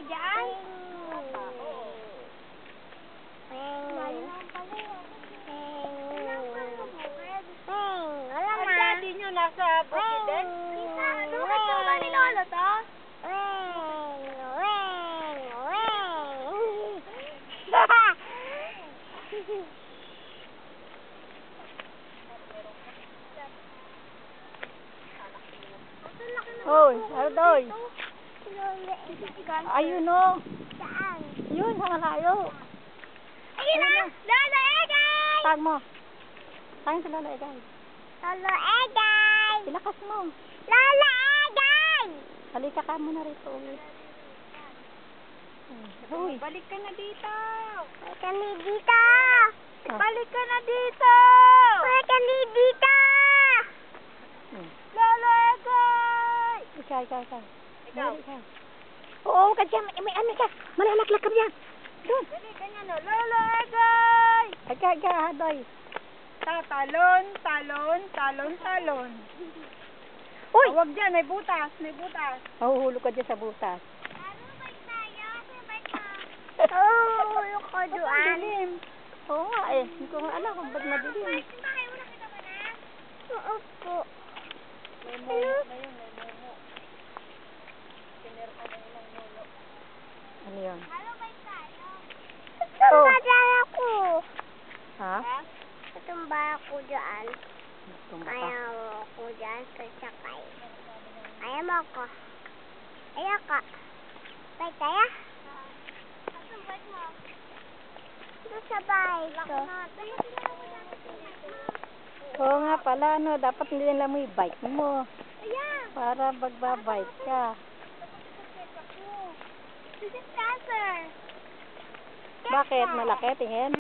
dyan? Oo. Layo naman pala yun. Wala Ang na. daddy nyo nasa bukid din? Bakit mo ba ni Lolo to? Hoy, Ardoy. Ayun. Ayun o. Saan? Yun, sa malayo. Ayun na! Lolo Egay! Tag mo. Tag sa Lolo Egay. Lolo Egay! Ilakas mo. Lolo Egay! Halika ka muna rito ulit. Hoy. Balik ka na dito! Balik kami dito! Ah. Balik ka na dito! Balik kami dito! Lolo Egay! Ikaw. Ikaw. Oo, ka dyan. May ano ka. Malalaklag ka dyan. Doon. Dali, ganyan o. Lolo Egay! Adoy. Tatalon, talon, talon, talon. Uy! Huwag dyan, may butas, may butas. Mahuhulog ka dyan sa butas. Ulo ko doon. Dilim. Oo nga eh. Hindi ko nga alam kung ba't madilim. Oo po. May mumo na yun, may mumo. Pinirka na yun ang mumo. Ano yun? Tumba dyan ako. Ha? Ha? Tumba ako dyan. Tumba ka. Ayaw ako dyan sa sakay. Ayaw mo ako. Ayaw ka. Bye kaya? Saan bike mo? Doon sa bike ko. Oo nga pala, no. Dapat nila mo yung bike mo. Ayan. Para magbabike ka. This is cancer. Bakit? Malaki? Tingin?